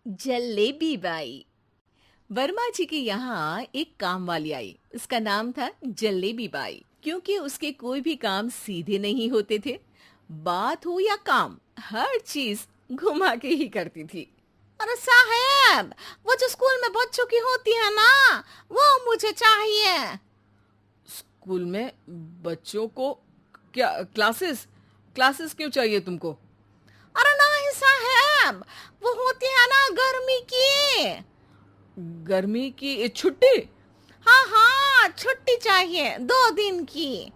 Jalebi by. Verma जी के यहाँ एक काम वाली आई। उसका नाम था जलेबी बाई, क्योंकि उसके कोई भी काम सीधे नहीं होते थे। बात हो या काम, हर चीज घुमा के ही करती थी। अरे साहब, वो जो स्कूल में बच्चों की होती है ना, वो मुझे चाहिए। स्कूल में बच्चों को क्या क्लासेस क्लासेस क्यों चाहिए तुमको? अरे नहीं साहब, वो होती है ना गर्मी की। गर्मी की छुट्टी? हाँ हाँ, छुट्टी चाहिए 2 दिन की।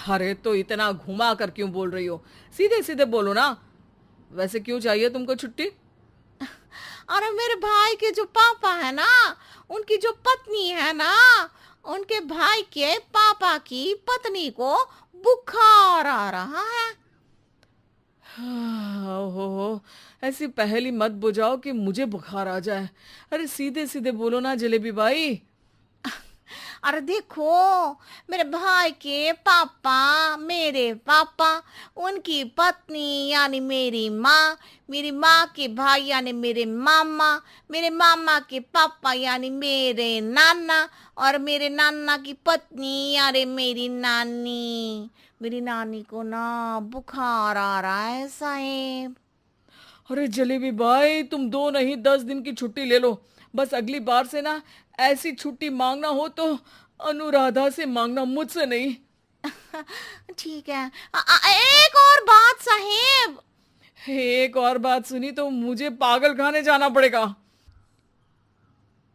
अरे तो इतना घुमा कर क्यों बोल रही हो? सीधे सीधे बोलो ना। वैसे क्यों चाहिए तुमको छुट्टी? अरे मेरे भाई के जो पापा है ना, उनकी जो पत्नी है ना, उनके भाई के पापा की पत्नी को बुखार आ रहा है। ओहो, ऐसी पहेली मत बुझाओ कि मुझे बुखार आ जाए। अरे सीधे सीधे बोलो ना जलेबी बाई। अरे देखो, मेरे भाई के पापा, मेरे पापा, उनकी पत्नी यानी मेरी माँ के भाई यानी मेरे मामा के पापा यानी मेरे नाना, और मेरे नाना की पत्नी यानी मेरी नानी को ना बुखार आ रहा है साहेब। अरे जलेबी भाई, तुम 2 नहीं 10 दिन की छुट्टी ले लो। बस अगली बार से ना ऐसी छुट्टी मांगना हो तो अनुराधा से मांगना, मुझसे नहीं। ठीक है। एक और बात साहेब। एक और बात सुनी तो मुझे पागल खाने जाना पड़ेगा।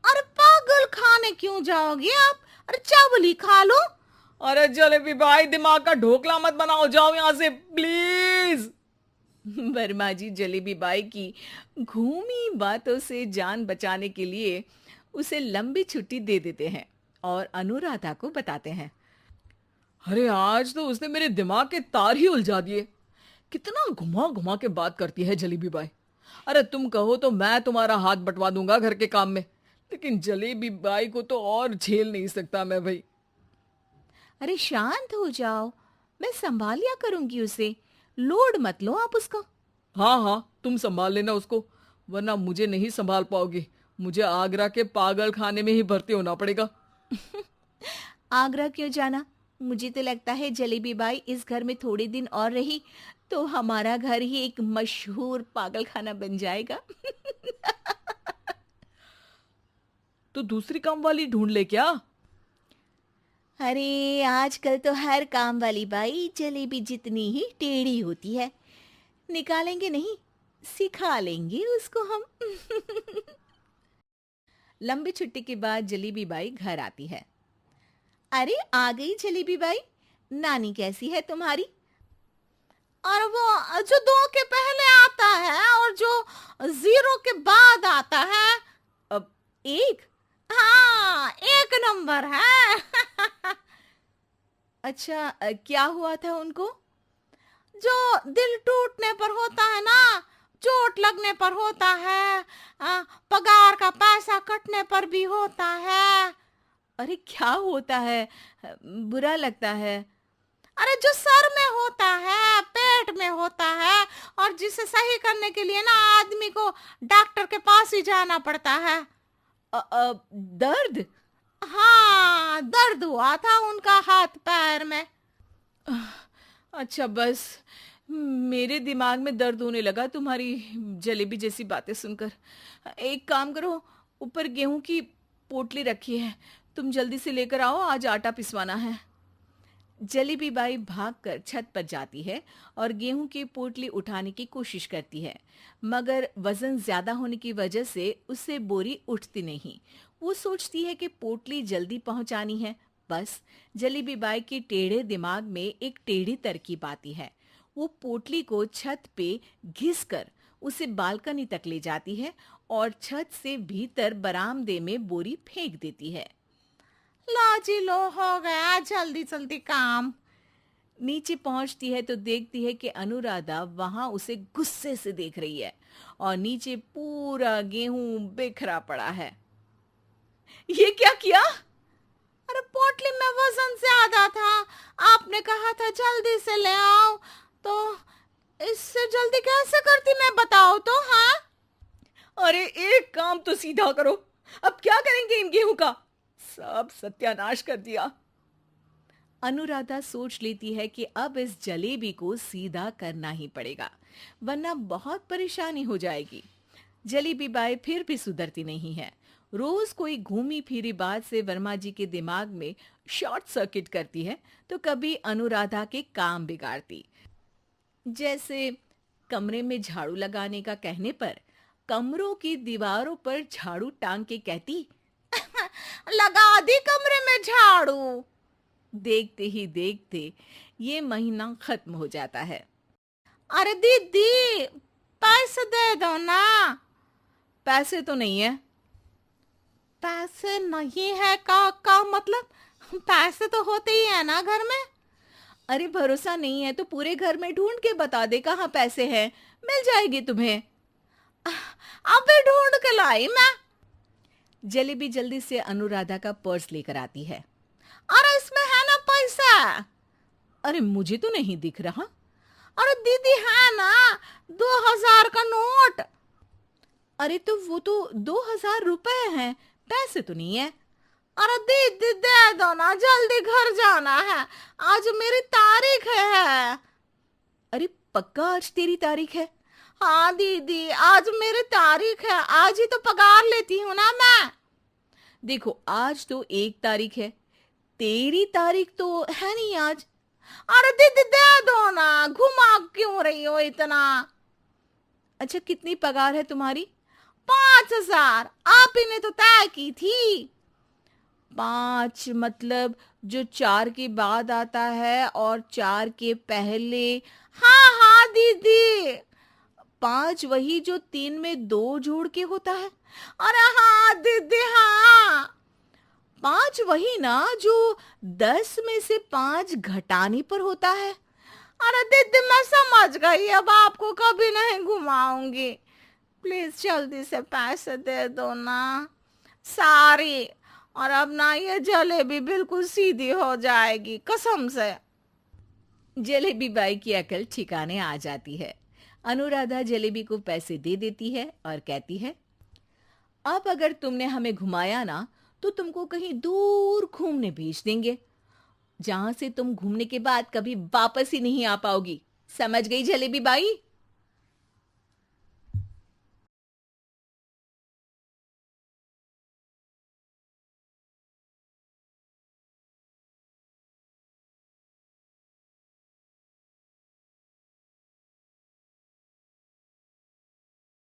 अरे पागल खाने क्यों जाओगे आप? अरे चावल ही खा लो। अरे जलेबी भाई, दिमाग का ढोकला मत बनाओ, जाओ यहाँ से प्लीज। वर्मा जी जलेबी बाई की घूमी बातों से जान बचाने के लिए उसे लंबी छुट्टी दे देते हैं और अनुराधा को बताते हैं। अरे आज तो उसने मेरे दिमाग के तार ही उलझा दिए। कितना घुमा घुमा के बात करती है जलेबी बाई। अरे तुम कहो तो मैं तुम्हारा हाथ बंटवा दूंगा घर के काम में, लेकिन जलेबी बाई को तो और झेल नहीं सकता मैं भाई। अरे शांत हो जाओ, मैं संभाल लिया करूंगी उसे। लोड मत लो आप उसका। हाँ हाँ, तुम संभाल लेना उसको, वरना मुझे नहीं संभाल पाओगे। मुझे आगरा के पागल खाने में ही भर्ती होना पड़ेगा। आगरा क्यों जाना? मुझे तो लगता है जलेबी बाई इस घर में थोड़े दिन और रही तो हमारा घर ही एक मशहूर पागल खाना बन जाएगा। तो दूसरी काम वाली ढूंढ ले क्या? अरे आजकल तो हर काम वाली बाई जलेबी जितनी ही टेढ़ी होती है। निकालेंगे नहीं, सिखा लेंगे उसको हम। लंबी छुट्टी के बाद जलेबी बाई घर आती है। अरे आ गई जलेबी बाई, नानी कैसी है तुम्हारी? और वो जो 2 के पहले आता है और जो 0 के बाद आता है। अब एक, हाँ 1 नंबर है। अच्छा, क्या हुआ था उनको? जो दिल टूटने पर होता है ना, चोट लगने पर होता है, पगार का पैसा कटने पर भी होता है। अरे क्या होता है? बुरा लगता है। अरे जो सर में होता है, पेट में होता है, और जिसे सही करने के लिए ना आदमी को डॉक्टर के पास ही जाना पड़ता है। दर्द? हाँ, दर्द हुआ था उनका हाथ पैर में। अच्छा बस, मेरे दिमाग में दर्द होने लगा तुम्हारी जलेबी जैसी बातें सुनकर। एक काम करो, ऊपर गेहूं की पोटली रखी है, तुम जल्दी से लेकर आओ, आज आटा पिसवाना है। जलेबी बाई भागकर छत पर जाती है और गेहूं की पोटली उठाने की कोशिश करती है, मगर वजन ज्यादा होने की वजह से उससे बोरी उठती नहीं। वो सोचती है कि पोटली जल्दी पहुंचानी है। बस जलेबी बाई के टेढ़े दिमाग में एक टेढ़ी तरकीब आती है। वो पोटली को छत पे घिस कर उसे बालकनी तक ले जाती है और छत से भीतर बरामदे में बोरी फेंक देती है। लो जी लो, हो गया जल्दी जल्दी काम। नीचे पहुंचती है तो देखती है कि अनुराधा वहां उसे गुस्से से देख रही है और नीचे पूरा गेहूं बिखरा पड़ा है। ये क्या किया? अरे पोटली में वजन ज्यादा था, आपने कहा था जल्दी से ले आओ, तो इससे जल्दी कैसे करती मैं बताओ तो। हाँ अरे काम तो सीधा करो। अब क्या करेंगे इन गेहूं का? सब सत्यानाश कर दिया। अनुराधा सोच लेती है कि अब इस जलेबी को सीधा करना ही पड़ेगा, वरना बहुत परेशानी हो जाएगी। जलेबी बाई फिर भी सुधरती नहीं है। रोज कोई घूमी फिरी बात से वर्मा जी के दिमाग में शॉर्ट सर्किट करती है, तो कभी अनुराधा के काम बिगाड़ती। जैसे कमरे में झाड़ू लगाने का कहने पर कमरों की दीवारों पर झाड़ू टांग के कहती, लगा दी कमरे में झाड़ू। देखते ही देखते ये महीना खत्म हो जाता है। अरे दीदी, पैसे दे दो ना। पैसे तो नहीं है। पैसे नहीं है का मतलब? पैसे तो होते ही है ना घर में। अरे भरोसा नहीं है तो पूरे घर में ढूंढ के बता दे कहाँ पैसे हैं, मिल जाएगी तुम्हें। अबे ढूंढ के लाई मैं। जलेबी जल्दी से अनुराधा का पर्स लेकर आती है। अरे इसमें है ना पैसा। अरे मुझे तो नहीं दिख रहा। अरे दीदी है ना, 2000 का नोट। अरे तो वो तो 2000 रुपए हैं, पैसे तो नहीं है। अरे दीदी दे दो ना, जल्दी घर जाना है, आज मेरी तारीख है। अरे पक्का आज तेरी तारीख है? हाँ दीदी, आज मेरी तारीख है, आज ही तो पगार लेती हूँ ना मैं। देखो आज तो 1 तारीख है, तेरी तारीख तो है नहीं आज। अरे दीदी दे दो ना, घुमा क्यों रही हो इतना? अच्छा कितनी पगार है तुम्हारी? 5000, आप ही ने तो तय की थी। 5 मतलब जो 4 के बाद आता है और 4 के पहले। हाँ हाँ दीदी। 5 वही जो 3 में 2 जोड़ के होता है। अरे हाँ दीदी हाँ। 5 वही ना जो 10 में से 5 घटाने पर होता है। अरे दीदी मैं समझ गई, अब आपको कभी नहीं घुमाऊंगी। प्लीज जल्दी से पैसे दे दो ना, सारी। और अब ना ये जलेबी बिल्कुल सीधी हो जाएगी, कसम से। जलेबी बाई की अकल ठिकाने आ जाती है। अनुराधा जलेबी को पैसे दे देती है और कहती है, अब अगर तुमने हमें घुमाया ना तो तुमको कहीं दूर घूमने भेज देंगे, जहां से तुम घूमने के बाद कभी वापस ही नहीं आ पाओगी। समझ गई जलेबी बाई?